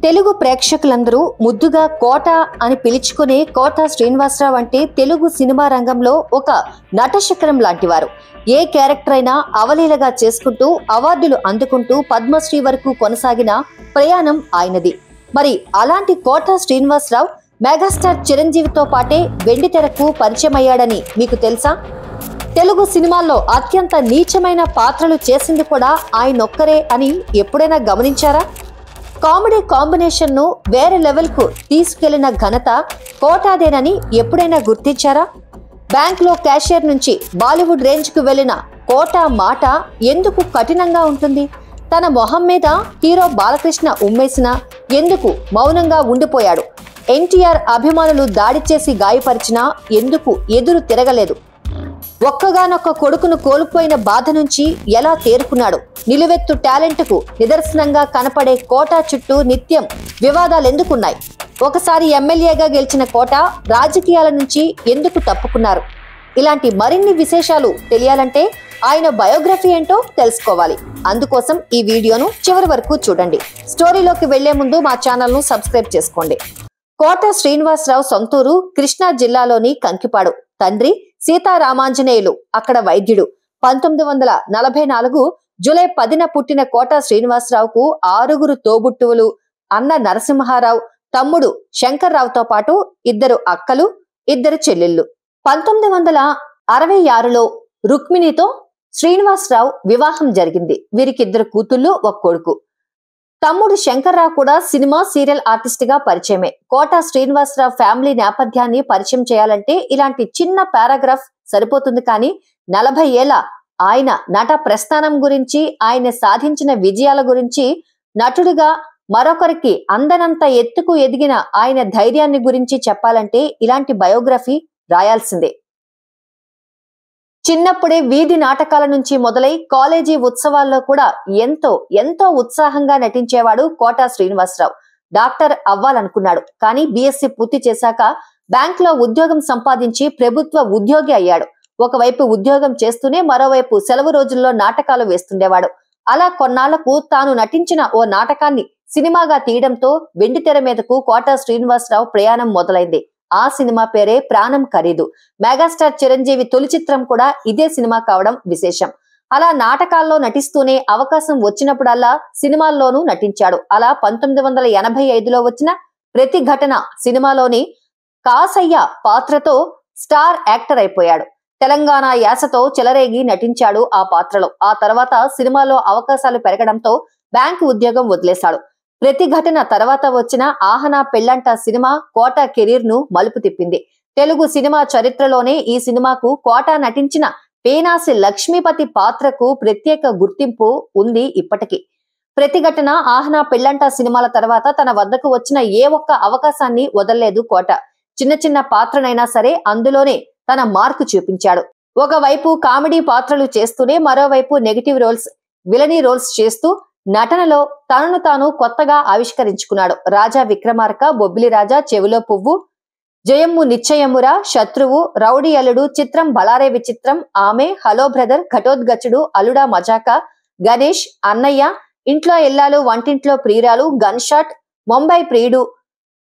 తెలుగు ప్రేక్షకులందరూ ముద్దుగా కోట అని పిలుచుకునే కోట శ్రీనివాసరావు అంటే తెలుగు సినిమా రంగంలో ఒక నటశకరం లాంటివారు. ఏ క్యారెక్టర్ అయినా అవలీలగా చేసుకుంటూ అవార్డులు అందుకుంటూ పద్మశ్రీ వరకు కొనసాగిన ప్రయాణం ఆయనది. మరి అలాంటి కోట శ్రీనివాసరావు మెగాస్టార్ చిరంజీవితో పాటే వెండితెరకు పరిచయం అయ్యాడని మీకు తెలుసా? తెలుగు సినిమాల్లో అత్యంత నీచమైన పాత్రలు చేసింది కూడా ఆయనొక్కరే అని ఎప్పుడైనా గమనించారా? కామెడీ కాంబినేషన్ ను వేరే లెవెల్ కు తీసుకెళ్లిన ఘనత కోటాదేనని ఎప్పుడైనా గుర్తించారా? బ్యాంక్ లో క్యాషియర్ నుంచి బాలీవుడ్ రేంజ్ కు వెళ్లిన కోట మాట ఎందుకు కఠినంగా ఉంటుంది? తన మొహం మీద హీరో బాలకృష్ణ ఉమ్మేసినా ఎందుకు మౌనంగా ఉండిపోయాడు? ఎన్టీఆర్ అభిమానులు దాడి చేసి గాయపరిచినా ఎందుకు ఎదురు తిరగలేదు? ఒక్కగానొక్క కొడుకును కోల్పోయిన బాధ నుంచి ఎలా తేరుకున్నాడు? నిలువెత్తు టాలెంట్ కు నిదర్శనంగా కనపడే కోట చుట్టూ నిత్యం వివాదాలెందుకున్నాయి? ఒకసారి ఎమ్మెల్యేగా గెలిచిన కోట రాజకీయాల నుంచి ఎందుకు తప్పుకున్నారు? ఇలాంటి మరిన్ని విశేషాలు తెలియాలంటే ఆయన బయోగ్రఫీ ఏంటో తెలుసుకోవాలి. అందుకోసం ఈ వీడియోను చివరి వరకు చూడండి. స్టోరీలోకి వెళ్లే ముందు మా ఛానల్ ను సబ్స్క్రైబ్ చేసుకోండి. కోట శ్రీనివాసరావు సొంతూరు కృష్ణా జిల్లాలోని కంకిపాడు. తండ్రి సీతారామాంజనేయులు అక్కడ వైద్యుడు. 1944 జూలై 10న పుట్టిన కోట శ్రీనివాసరావుకు 6 తోబుట్టువులు, అన్న నరసింహారావు, తమ్ముడు శంకర్రావుతో పాటు 2 అక్కలు, 2 చెల్లెళ్ళు. 1966లో రుక్మిణితో శ్రీనివాసరావు వివాహం జరిగింది. వీరికి 2 కూతుళ్ళు, 1 కొడుకు. తమ్ముడు శంకర్రావు కూడా సినిమా సీరియల్ ఆర్టిస్ట్ గా పరిచయమే. కోట శ్రీనివాసరావు ఫ్యామిలీ నేపథ్యాన్ని పరిచయం చేయాలంటే ఇలాంటి చిన్న పారాగ్రాఫ్ సరిపోతుంది. కానీ 40 ఏళ్ల ఆయన నట ప్రస్థానం గురించి, ఆయన సాధించిన విజయాల గురించి, నటుడిగా మరొకరికి అందనంత ఎత్తుకు ఎదిగిన ఆయన ధైర్యాన్ని గురించి చెప్పాలంటే ఇలాంటి బయోగ్రఫీ రాయాల్సిందే. చిన్నప్పుడే వీధి నాటకాల నుంచి మొదలై కాలేజీ ఉత్సవాల్లో కూడా ఎంతో ఉత్సాహంగా నటించేవాడు కోట శ్రీనివాసరావు. డాక్టర్ అవ్వాలనుకున్నాడు. కానీ బీఎస్సీ పూర్తి చేశాక బ్యాంక్ లో ఉద్యోగం సంపాదించి ప్రభుత్వ ఉద్యోగి అయ్యాడు. ఒకవైపు ఉద్యోగం చేస్తూనే మరోవైపు సెలవు రోజుల్లో నాటకాలు వేస్తుండేవాడు. అలా కొన్నాళ్లకు తాను నటించిన ఓ నాటకాన్ని సినిమాగా తీయడంతో వెండితెర మీదకు కోట శ్రీనివాసరావు ప్రయాణం మొదలైంది. ఆ సినిమా పేరే ప్రాణం ఖరీదు. మెగాస్టార్ చిరంజీవి తొలి చిత్రం కూడా ఇదే సినిమా కావడం విశేషం. అలా నాటకాల్లో నటిస్తూనే అవకాశం వచ్చినప్పుడల్లా సినిమాల్లోనూ నటించాడు. అలా 1985లో వచ్చిన ప్రతిఘటన సినిమాలోని కాసయ్య పాత్రతో స్టార్ యాక్టర్ అయిపోయాడు. తెలంగాణ యాసతో చెలరేగి నటించాడు ఆ పాత్రలో. ఆ తర్వాత సినిమాలో అవకాశాలు పెరగడంతో బ్యాంకు ఉద్యోగం వదిలేశాడు. ప్రతిఘటన తర్వాత వచ్చిన ఆహనా పెళ్లంట సినిమా కోట కెరీర్ ను మలుపు తిప్పింది. తెలుగు సినిమా చరిత్రలోనే ఈ సినిమాకు కోట నటించిన పేనాసి లక్ష్మీపతి పాత్రకు ప్రత్యేక గుర్తింపు ఉంది ఇప్పటికీ. ప్రతిఘటన, ఆహనా పెళ్లంట సినిమాల తర్వాత తన వద్దకు వచ్చిన ఏ ఒక్క అవకాశాన్ని వదల్లేదు కోట. చిన్న పాత్రనైనా సరే అందులోనే తన మార్కు చూపించాడు. ఒకవైపు కామెడీ పాత్రలు చేస్తూనే మరోవైపు నెగిటివ్ రోల్స్, విలనీ రోల్స్ చేస్తూ నటనలో తనను తాను కొత్తగా ఆవిష్కరించుకున్నాడు. రాజా విక్రమార్క, బొబ్బిలి రాజా, చెవిలో పువ్వు, జయమ్ము నిశ్చయమురా, శత్రువు, రౌడీ అల్లుడు, చిత్రం బళారే విచిత్రం, ఆమె, హలో బ్రదర్, ఘటోద్గచుడు, అలుడా మజాక, గణేష్, అన్నయ్య, ఇంట్లో ఇల్లాలు, వంటింట్లో ప్రియురాలు, గన్ షాట్, ముంబై ప్రియుడు,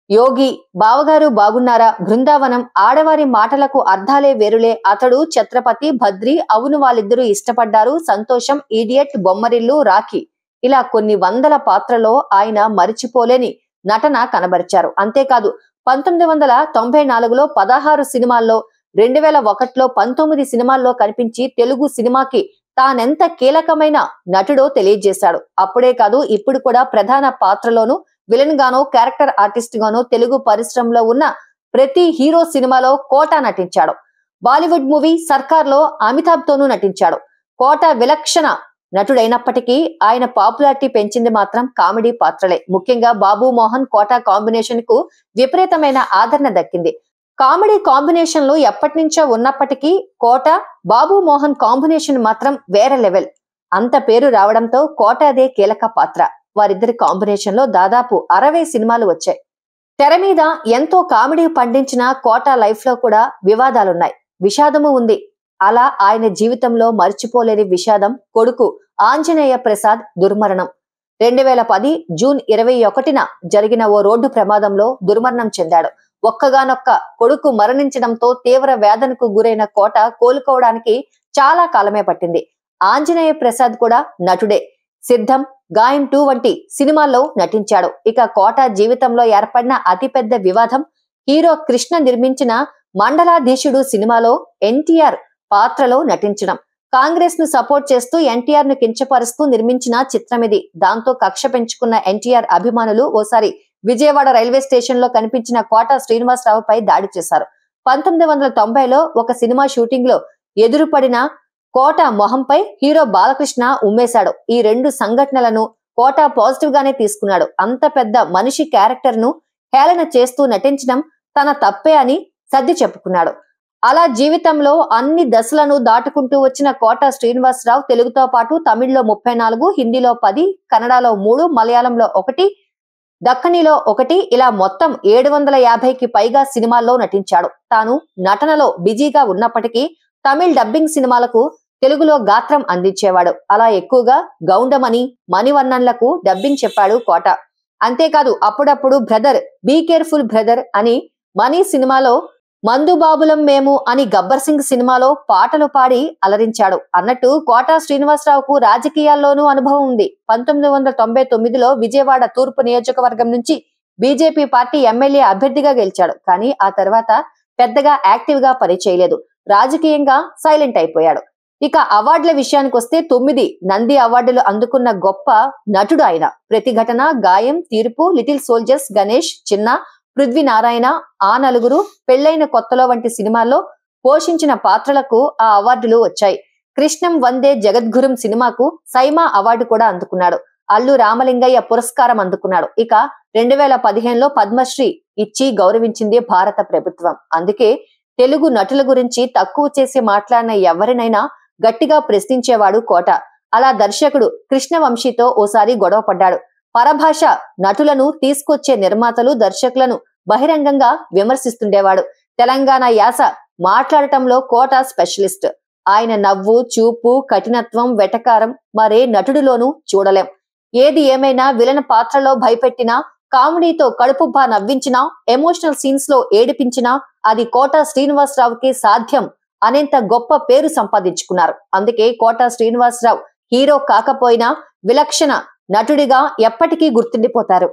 యోగి, బావగారు బాగున్నారా, బృందావనం, ఆడవారి మాటలకు అర్థాలే వేరులే, అతడు, ఛత్రపతి, భద్రి, అవును వాళ్ళిద్దరూ ఇష్టపడ్డారు, సంతోషం, ఈడియట్, బొమ్మరిల్లు, రాఖీ, ఇలా కొన్ని వందల పాత్రలో ఆయన మరిచిపోలేని నటన కనబరిచారు. అంతేకాదు 1994లో 16 సినిమాల్లో, 2001లో 19 సినిమాల్లో కనిపించి తెలుగు సినిమాకి తానెంత కీలకమైన నటుడో తెలియజేశాడు. అప్పుడే కాదు, ఇప్పుడు కూడా ప్రధాన పాత్రలోనూ, విలన్ గానో, క్యారెక్టర్ ఆర్టిస్ట్ గానో తెలుగు పరిశ్రమలో ఉన్న ప్రతి హీరో సినిమాలో కోట నటించాడు. బాలీవుడ్ మూవీ సర్కార్ లో అమితాబ్ తోనూ నటించాడు. కోట విలక్షణ నటుడైనప్పటికీ ఆయన పాపులారిటీ పెంచింది మాత్రం కామెడీ పాత్రలే. ముఖ్యంగా బాబు మోహన్ కోట కాంబినేషన్ కు విపరీతమైన ఆదరణ దక్కింది. కామెడీ కాంబినేషన్లు ఎప్పటి నుంచో ఉన్నప్పటికీ కోట, బాబు మోహన్ కాంబినేషన్ మాత్రం వేరే లెవెల్. అంత పేరు రావడంతో కోటదే కీలక పాత్ర. వారిద్దరి కాంబినేషన్ లో దాదాపు 60 సినిమాలు వచ్చాయి. తెర మీద ఎంతో కామెడీ పండించిన కోట లైఫ్ లో కూడా వివాదాలున్నాయి, విషాదము ఉంది. అలా ఆయన జీవితంలో మర్చిపోలేని విషాదం కొడుకు ఆంజనేయ ప్రసాద్ దుర్మరణం. 2010 జూన్ 21న జరిగిన ఓ రోడ్డు ప్రమాదంలో దుర్మరణం చెందాడు. ఒక్కగానొక్క కొడుకు మరణించడంతో తీవ్ర వేదనకు గురైన కోట కోలుకోవడానికి చాలా కాలమే పట్టింది. ఆంజనేయ ప్రసాద్ కూడా నటుడే. సిద్ధం, గాయం 2 వంటి సినిమాల్లో నటించాడు. ఇక కోట జీవితంలో ఏర్పడిన అతిపెద్ద వివాదం హీరో కృష్ణ నిర్మించిన మండలాధీశుడు సినిమాలో ఎన్టీఆర్ పాత్రలో నటించడం. కాంగ్రెస్ ను సపోర్ట్ చేస్తూ ఎన్టీఆర్ ను కించపరుస్తూ నిర్మించిన చిత్రమిది. దాంతో కక్ష పెంచుకున్న ఎన్టీఆర్ అభిమానులు ఓసారి విజయవాడ రైల్వే స్టేషన్ లో కనిపించిన కోట శ్రీనివాసరావుపై దాడి చేశారు. 1990లో ఒక సినిమా షూటింగ్ లో ఎదురుపడిన కోట మొహంపై హీరో బాలకృష్ణ ఉమ్మేశాడు. ఈ 2 సంఘటనలను కోట పాజిటివ్ గానే తీసుకున్నాడు. అంత పెద్ద మనిషి క్యారెక్టర్ ను హేళన చేస్తూ నటించడం తన తప్పే అని సర్ది చెప్పుకున్నాడు. అలా జీవితంలో అన్ని దశలను దాటుకుంటూ వచ్చిన కోట శ్రీనివాసరావు తెలుగుతో పాటు తమిళ్లో 34, హిందీలో 10, కన్నడలో 3, మలయాళంలో 1, దక్కనీలో 1 ఇలా మొత్తం 750కి పైగా సినిమాల్లో నటించాడు. తాను నటనలో బిజీగా ఉన్నప్పటికీ తమిళ్ డబ్బింగ్ సినిమాలకు తెలుగులో గాత్రం అందించేవాడు. అలా ఎక్కువగా గౌండమణి, మణివన్నన్లకు డబ్బింగ్ చెప్పాడు కోట. అంతేకాదు అప్పుడప్పుడు బ్రదర్, బీ కేర్ఫుల్ బ్రదర్ అని మణి సినిమాలో, మందుబాబులం మేము అని గబ్బర్ సింగ్ సినిమాలో పాటలు పాడి అలరించాడు. అన్నట్టు కోట శ్రీనివాసరావుకు రాజకీయాల్లోనూ అనుభవం ఉంది. 1999లో విజయవాడ తూర్పు నియోజకవర్గం నుంచి బీజేపీ పార్టీ ఎమ్మెల్యే అభ్యర్థిగా గెలిచాడు. కానీ ఆ తర్వాత పెద్దగా యాక్టివ్ గా పనిచేయలేదు. రాజకీయంగా సైలెంట్ అయిపోయాడు. ఇక అవార్డుల విషయానికి వస్తే 9 నంది అవార్డులు అందుకున్న గొప్ప నటుడు ఆయన. ప్రతిఘటన, గాయం, తీర్పు, లిటిల్ సోల్జర్స్, గణేష్, చిన్న, పృథ్వీనారాయణ, ఆ నలుగురు, పెళ్లైన కొత్తలో వంటి సినిమాల్లో పోషించిన పాత్రలకు ఆ అవార్డులు వచ్చాయి. కృష్ణం వందే జగద్గురుం సినిమాకు సైమా అవార్డు కూడా అందుకున్నాడు. అల్లు రామలింగయ్య పురస్కారం అందుకున్నాడు. ఇక 2015లో పద్మశ్రీ ఇచ్చి గౌరవించింది భారత ప్రభుత్వం. అందుకే తెలుగు నటుల గురించి తక్కువ చేసి మాట్లాడిన ఎవరినైనా గట్టిగా ప్రశ్నించేవాడు కోట. అలా దర్శకుడు కృష్ణవంశీతో ఓసారి గొడవ పడ్డాడు. పరభాష నటులను తీసుకొచ్చే నిర్మాతలు, దర్శకులను బహిరంగంగా విమర్శిస్తుండేవాడు. తెలంగాణ యాస మాట్లాడటంలో కోట స్పెషలిస్ట్. ఆయన నవ్వు, చూపు, కఠినత్వం, వెటకారం మరే నటుడిలోనూ చూడలేం. ఏది ఏమైనా విలన్ పాత్రలో భయపెట్టినా, కామెడీతో కడుపుబ్బా నవ్వించినా, ఎమోషనల్ సీన్స్ లో ఏడిపించినా అది కోట శ్రీనివాసరావుకే సాధ్యం అనేంత గొప్ప పేరు సంపాదించుకున్నారు. అందుకే కోట శ్రీనివాసరావు హీరో కాకపోయినా విలక్షణ నటుడిగా ఎప్పటికీ గుర్తుండిపోతారు.